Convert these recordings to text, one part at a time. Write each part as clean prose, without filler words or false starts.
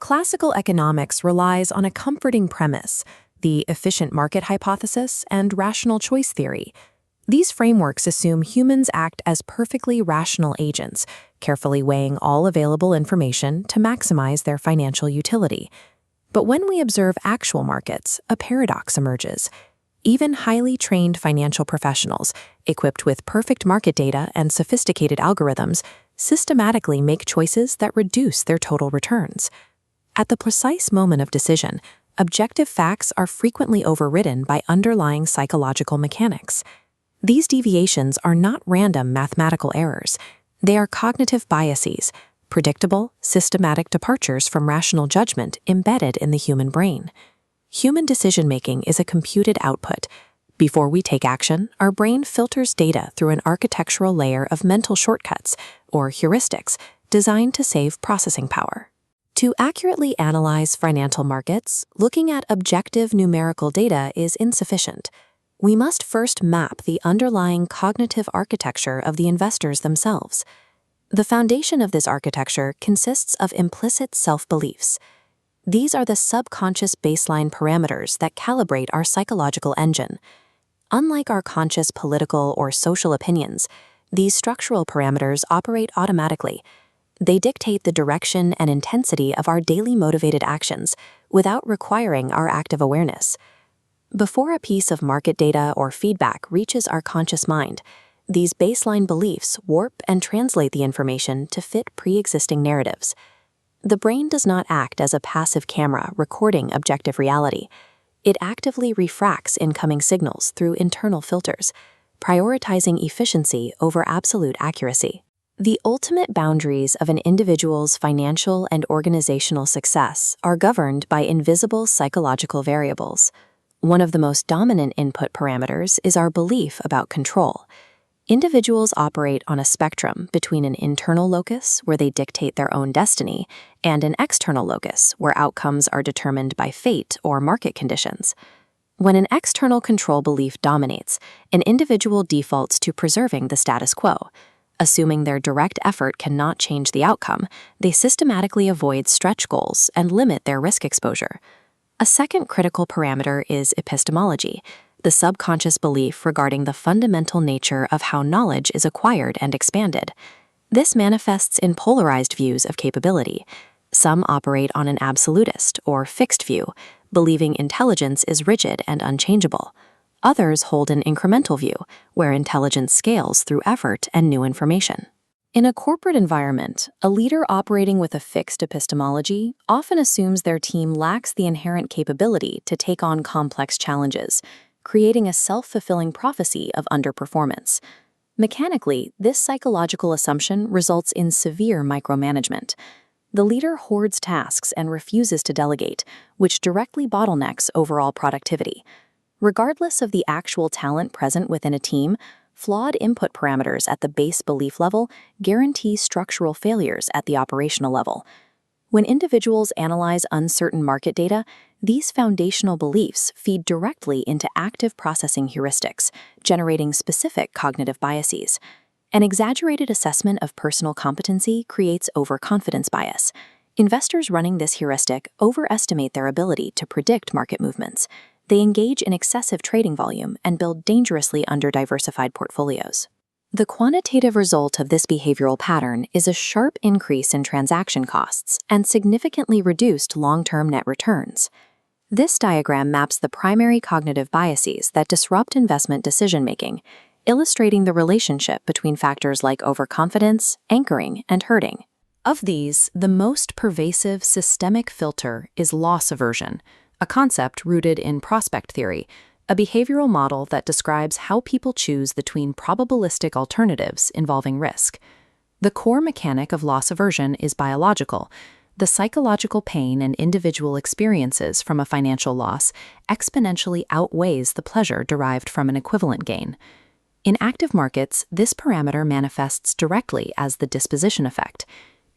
Classical economics relies on a comforting premise, the efficient market hypothesis and rational choice theory. These frameworks assume humans act as perfectly rational agents, carefully weighing all available information to maximize their financial utility. But when we observe actual markets, a paradox emerges. Even highly trained financial professionals, equipped with perfect market data and sophisticated algorithms, systematically make choices that reduce their total returns. At the precise moment of decision, objective facts are frequently overridden by underlying psychological mechanics. These deviations are not random mathematical errors. They are cognitive biases, predictable, systematic departures from rational judgment embedded in the human brain. Human decision-making is a computed output. Before we take action, our brain filters data through an architectural layer of mental shortcuts, or heuristics, designed to save processing power. To accurately analyze financial markets, looking at objective numerical data is insufficient. We must first map the underlying cognitive architecture of the investors themselves. The foundation of this architecture consists of implicit self-beliefs. These are the subconscious baseline parameters that calibrate our psychological engine. Unlike our conscious political or social opinions, these structural parameters operate automatically. They dictate the direction and intensity of our daily motivated actions without requiring our active awareness. Before a piece of market data or feedback reaches our conscious mind, these baseline beliefs warp and translate the information to fit pre-existing narratives. The brain does not act as a passive camera recording objective reality. It actively refracts incoming signals through internal filters, prioritizing efficiency over absolute accuracy. The ultimate boundaries of an individual's financial and organizational success are governed by invisible psychological variables. One of the most dominant input parameters is our belief about control. Individuals operate on a spectrum between an internal locus, where they dictate their own destiny, and an external locus, where outcomes are determined by fate or market conditions. When an external control belief dominates, an individual defaults to preserving the status quo. Assuming their direct effort cannot change the outcome, they systematically avoid stretch goals and limit their risk exposure. A second critical parameter is epistemology, the subconscious belief regarding the fundamental nature of how knowledge is acquired and expanded. This manifests in polarized views of capability. Some operate on an absolutist or fixed view, believing intelligence is rigid and unchangeable. Others hold an incremental view, where intelligence scales through effort and new information. In a corporate environment, a leader operating with a fixed epistemology often assumes their team lacks the inherent capability to take on complex challenges, creating a self-fulfilling prophecy of underperformance. Mechanically, this psychological assumption results in severe micromanagement. The leader hoards tasks and refuses to delegate, which directly bottlenecks overall productivity. Regardless of the actual talent present within a team, flawed input parameters at the base belief level guarantee structural failures at the operational level. When individuals analyze uncertain market data, these foundational beliefs feed directly into active processing heuristics, generating specific cognitive biases. An exaggerated assessment of personal competency creates overconfidence bias. Investors running this heuristic overestimate their ability to predict market movements. They engage in excessive trading volume and build dangerously under-diversified portfolios. The quantitative result of this behavioral pattern is a sharp increase in transaction costs and significantly reduced long-term net returns. This diagram maps the primary cognitive biases that disrupt investment decision-making, illustrating the relationship between factors like overconfidence, anchoring, and herding. Of these, the most pervasive systemic filter is loss aversion, a concept rooted in prospect theory, a behavioral model that describes how people choose between probabilistic alternatives involving risk. The core mechanic of loss aversion is biological. The psychological pain and individual experiences from a financial loss exponentially outweighs the pleasure derived from an equivalent gain. In active markets, this parameter manifests directly as the disposition effect.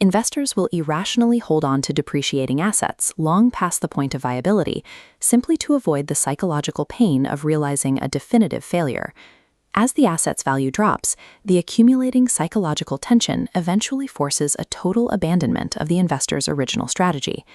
Investors will irrationally hold on to depreciating assets long past the point of viability, simply to avoid the psychological pain of realizing a definitive failure. As the asset's value drops, the accumulating psychological tension eventually forces a total abandonment of the investor's original strategy.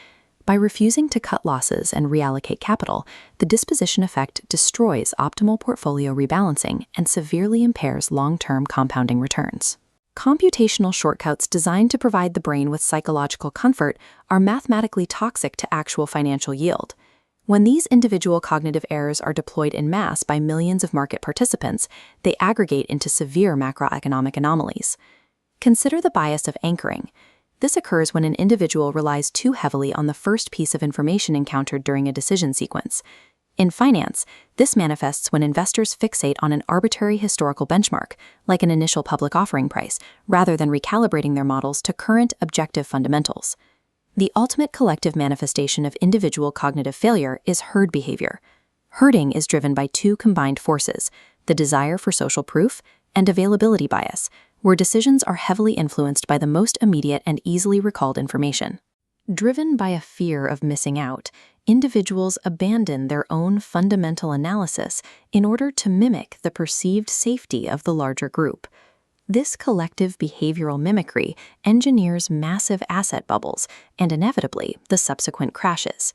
By refusing to cut losses and reallocate capital, the disposition effect destroys optimal portfolio rebalancing and severely impairs long-term compounding returns. Computational shortcuts designed to provide the brain with psychological comfort are mathematically toxic to actual financial yield. When these individual cognitive errors are deployed en masse by millions of market participants, they aggregate into severe macroeconomic anomalies. Consider the bias of anchoring. This occurs when an individual relies too heavily on the first piece of information encountered during a decision sequence. In finance, this manifests when investors fixate on an arbitrary historical benchmark, like an initial public offering price, rather than recalibrating their models to current objective fundamentals. The ultimate collective manifestation of individual cognitive failure is herd behavior. Herding is driven by two combined forces, the desire for social proof and availability bias, where decisions are heavily influenced by the most immediate and easily recalled information. Driven by a fear of missing out, individuals abandon their own fundamental analysis in order to mimic the perceived safety of the larger group. This collective behavioral mimicry engineers massive asset bubbles and inevitably the subsequent crashes.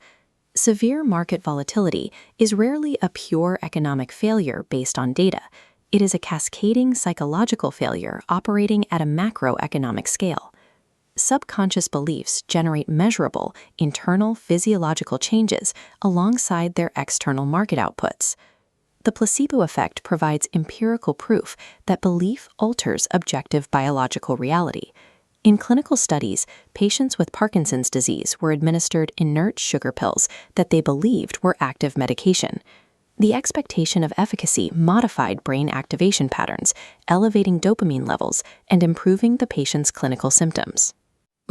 Severe market volatility is rarely a pure economic failure based on data. It is a cascading psychological failure operating at a macroeconomic scale. Subconscious beliefs generate measurable, internal physiological changes alongside their external market outputs. The placebo effect provides empirical proof that belief alters objective biological reality. In clinical studies, patients with Parkinson's disease were administered inert sugar pills that they believed were active medication. The expectation of efficacy modified brain activation patterns, elevating dopamine levels and improving the patient's clinical symptoms.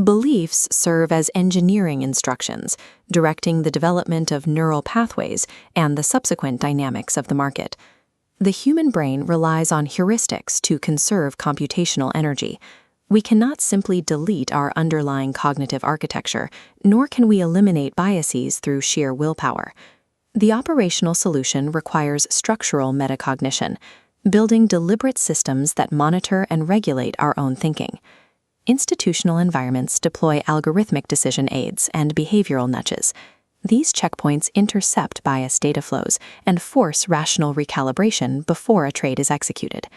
Beliefs serve as engineering instructions, directing the development of neural pathways and the subsequent dynamics of the market. The human brain relies on heuristics to conserve computational energy. We cannot simply delete our underlying cognitive architecture, nor can we eliminate biases through sheer willpower. The operational solution requires structural metacognition, building deliberate systems that monitor and regulate our own thinking. Institutional environments deploy algorithmic decision aids and behavioral nudges. These checkpoints intercept biased data flows and force rational recalibration before a trade is executed.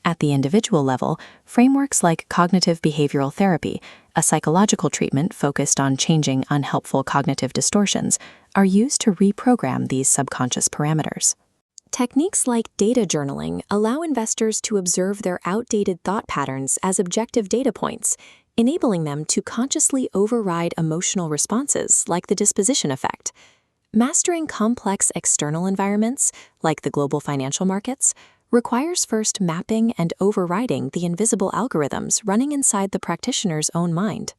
At the individual level, frameworks like cognitive behavioral therapy, a psychological treatment focused on changing unhelpful cognitive distortions, are used to reprogram these subconscious parameters. Techniques like data journaling allow investors to observe their outdated thought patterns as objective data points, enabling them to consciously override emotional responses like the disposition effect. Mastering complex external environments, like the global financial markets, requires first mapping and overriding the invisible algorithms running inside the practitioner's own mind.